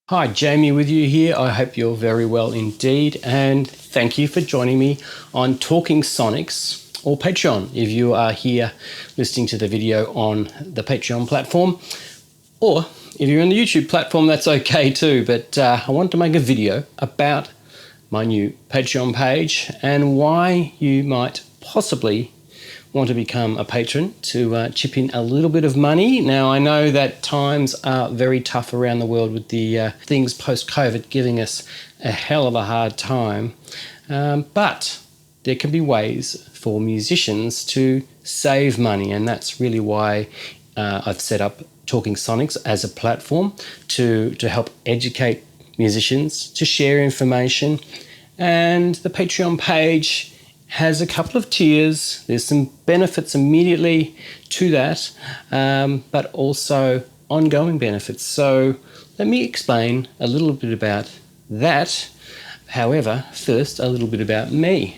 Hi, Jamie with you here. I hope you're very well indeed, and thank you for joining me on Talking Sonics or Patreon if you are here listening to the video on the Patreon platform, or if you're on the YouTube platform, that's okay too. But I wanted to make a video about my new Patreon page and why you might possibly want to become a patron to chip in a little bit of money. Now, I know that times are very tough around the world with the things post-COVID giving us a hell of a hard time, but there can be ways for musicians to save money, and that's really why I've set up Talking Sonics as a platform to help educate musicians, to share information. And the Patreon page has a couple of tiers. There's some benefits immediately to that, but also ongoing benefits. So let me explain a little bit about that. However, first, a little bit about me.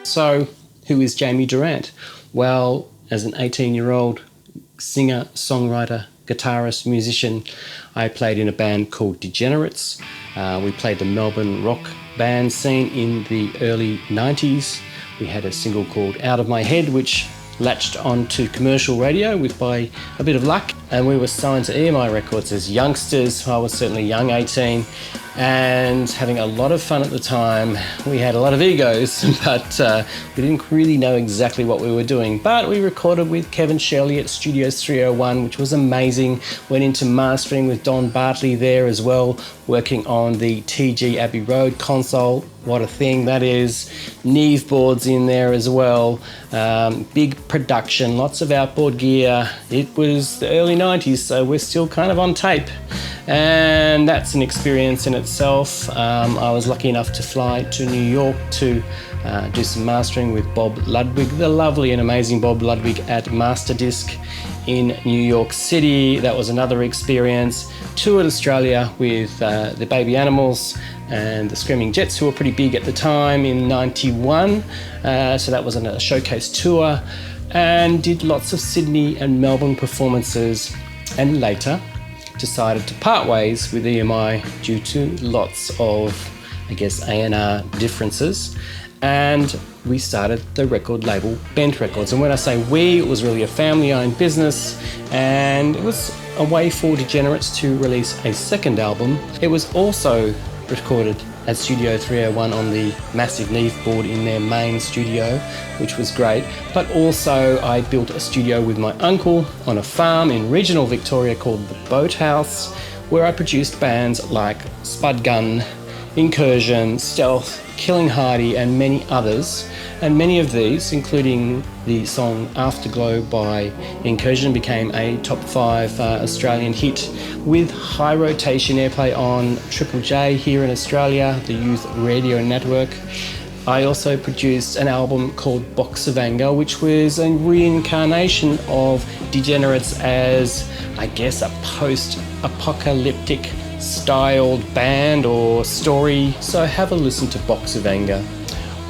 So, who is Jamie Durrant? Well, as an 18-year-old singer, songwriter, guitarist, musician, I played in a band called Degenerates. We played the Melbourne rock band scene in the early 90s. We had a single called Out of My Head, which latched onto commercial radio by a bit of luck, and we were signed to EMI Records as youngsters. I was certainly young, 18, and having a lot of fun at the time. We had a lot of egos, but we didn't really know exactly what we were doing. But we recorded with Kevin Shirley at Studios 301, which was amazing. Went into mastering with Don Bartley there as well, working on the TG Abbey Road console. What a thing that is. Neve boards in there as well. Big production, lots of outboard gear. It was the early 90s, so we're still kind of on tape. And that's an experience in itself. I was lucky enough to fly to New York to do some mastering with Bob Ludwig, the lovely and amazing Bob Ludwig at Master Disc in New York City. That was another experience. Toured Australia with the Baby Animals and the Screaming Jets, who were pretty big at the time in 91. So that was a showcase tour, and did lots of Sydney and Melbourne performances, and later decided to part ways with EMI due to lots of, I guess, A&R differences. And we started the record label Bent Records. And when I say we, it was really a family-owned business, and it was a way for Degenerates to release a second album. It was also recorded at Studio 301 on the massive Neve board in their main studio, which was great. But also I built a studio with my uncle on a farm in regional Victoria called the Boathouse, where I produced bands like Spudgun, Incursion, Stealth, Killing Heidi, and many others. And many of these, including the song Afterglow by Incursion, became a top 5 Australian hit with high rotation airplay on Triple J here in Australia, the youth radio network. I also produced an album called Box of Anger, which was a reincarnation of Degenerates as, I guess, a post-apocalyptic styled band or story. So have a listen to Box of Anger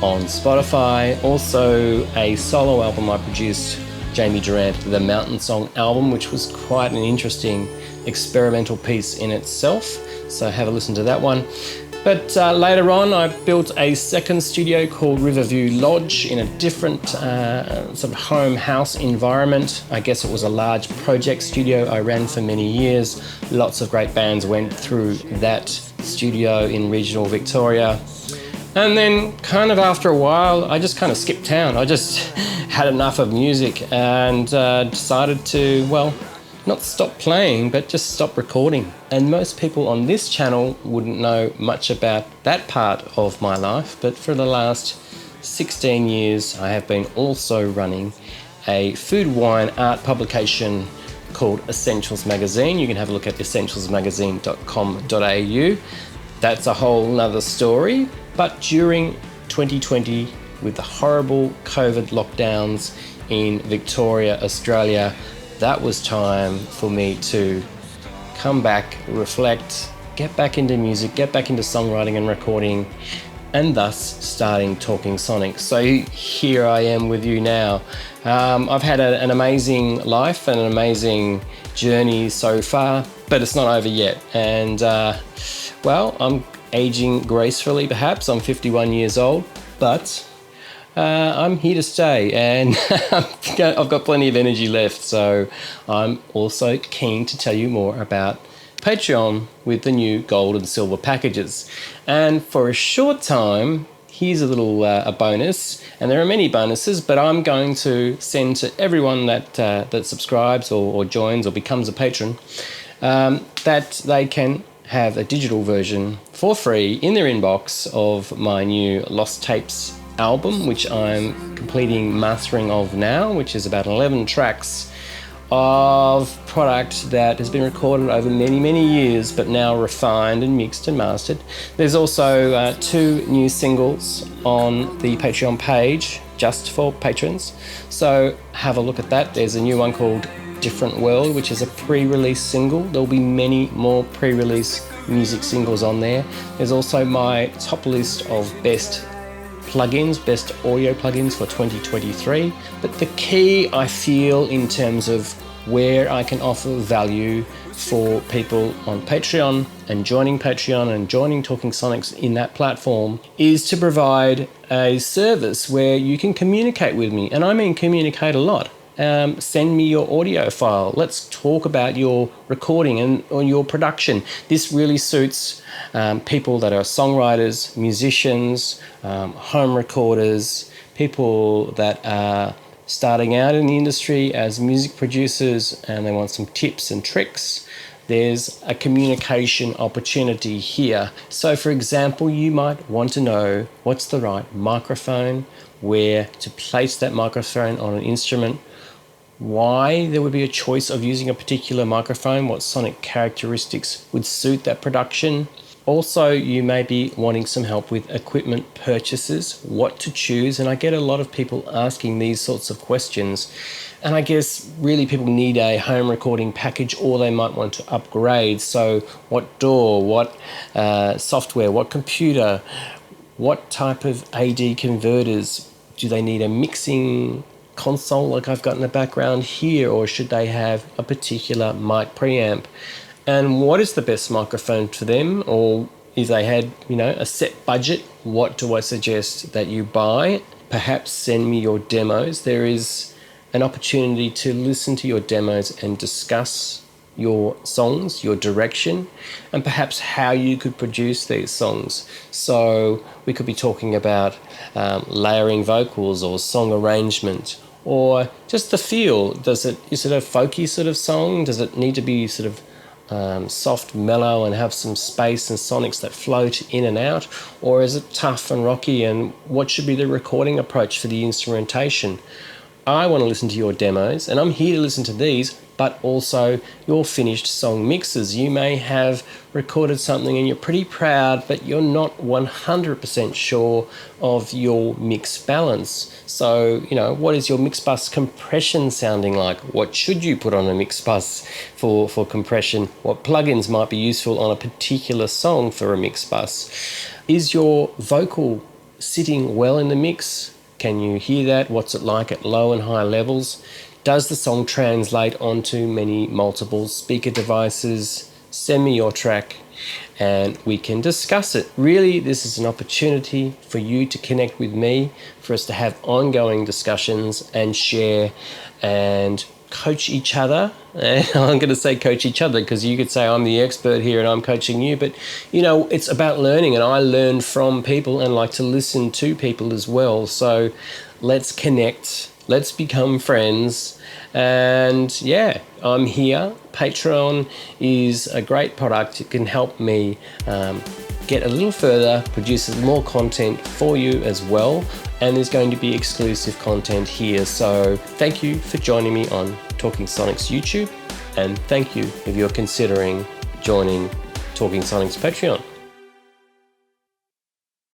on Spotify. Also a solo album I produced, Jamie Durrant, the Mountain Song album, which was quite an interesting experimental piece in itself. So have a listen to that one. But later on, I built a second studio called Riverview Lodge in a different sort of home house environment. I guess it was a large project studio I ran for many years. Lots of great bands went through that studio in regional Victoria. And then kind of after a while, I just kind of skipped town. I just had enough of music and decided to, well, not stop playing, but just stop recording. And most people on this channel wouldn't know much about that part of my life, but for the last 16 years, I have been also running a food, wine, art publication called Essentials Magazine. You can have a look at essentialsmagazine.com.au. That's a whole nother story. But during 2020, with the horrible COVID lockdowns in Victoria, Australia, that was time for me to come back, reflect, get back into music, get back into songwriting and recording, and thus starting Talking Sonics. So here I am with you now. I've had an amazing life and an amazing journey so far, but it's not over yet. And well, I'm aging gracefully perhaps. I'm 51 years old, but I'm here to stay, and I've got plenty of energy left. So I'm also keen to tell you more about Patreon with the new gold and silver packages. And for a short time, here's a little a bonus, and there are many bonuses, but I'm going to send to everyone that subscribes or joins or becomes a patron that they can have a digital version for free in their inbox of my new Lost Tapes album, which I'm completing mastering of now, which is about 11 tracks of product that has been recorded over many years, but now refined and mixed and mastered. There's also 2 new singles on the Patreon page just for patrons, so have a look at that. There's a new one called Different World, which is a pre-release single. There'll be many more pre-release music singles on there. There's also my top list of best plugins, best audio plugins for 2023. But the key, I feel, in terms of where I can offer value for people on Patreon and joining Talking Sonics in that platform, is to provide a service where you can communicate with me. And I mean communicate a lot. Send me your audio file. Let's talk about your recording or your production. This really suits people that are songwriters, musicians, home recorders, people that are starting out in the industry as music producers and they want some tips and tricks. There's a communication opportunity here. So for example, you might want to know what's the right microphone, where to place that microphone on an instrument, why there would be a choice of using a particular microphone, what sonic characteristics would suit that production. Also, you may be wanting some help with equipment purchases, what to choose, and I get a lot of people asking these sorts of questions. And I guess really people need a home recording package, or they might want to upgrade. So what DAW, what software, what computer, what type of AD converters? Do they need a mixing console like I've got in the background here, or should they have a particular mic preamp? And what is the best microphone for them? Or if they had, a set budget, what do I suggest that you buy? Perhaps send me your demos. There is an opportunity to listen to your demos and discuss your songs, your direction, and perhaps how you could produce these songs. So we could be talking about layering vocals or song arrangement, or just the feel. Is it a folky sort of song? Does it need to be sort of soft, mellow, and have some space and sonics that float in and out? Or is it tough and rocky? And what should be the recording approach for the instrumentation? I want to listen to your demos, and I'm here to listen to these, but also your finished song mixes. You may have recorded something and you're pretty proud, but you're not 100% sure of your mix balance. So, what is your mix bus compression sounding like? What should you put on a mix bus for compression? What plugins might be useful on a particular song for a mix bus? Is your vocal sitting well in the mix? Can you hear that? What's it like at low and high levels? Does the song translate onto many multiple speaker devices? Send me your track and we can discuss it. Really, this is an opportunity for you to connect with me, for us to have ongoing discussions and share and coach each other. And I'm going to say coach each other because you could say I'm the expert here and I'm coaching you, but it's about learning, and I learn from people and like to listen to people as well. So let's connect, let's become friends, and yeah, I'm here. Patreon is a great product. It can help me get a little further, produce more content for you as well, and there's going to be exclusive content here. So thank you for joining me on Talking Sonics YouTube, and thank you if you're considering joining Talking Sonics Patreon.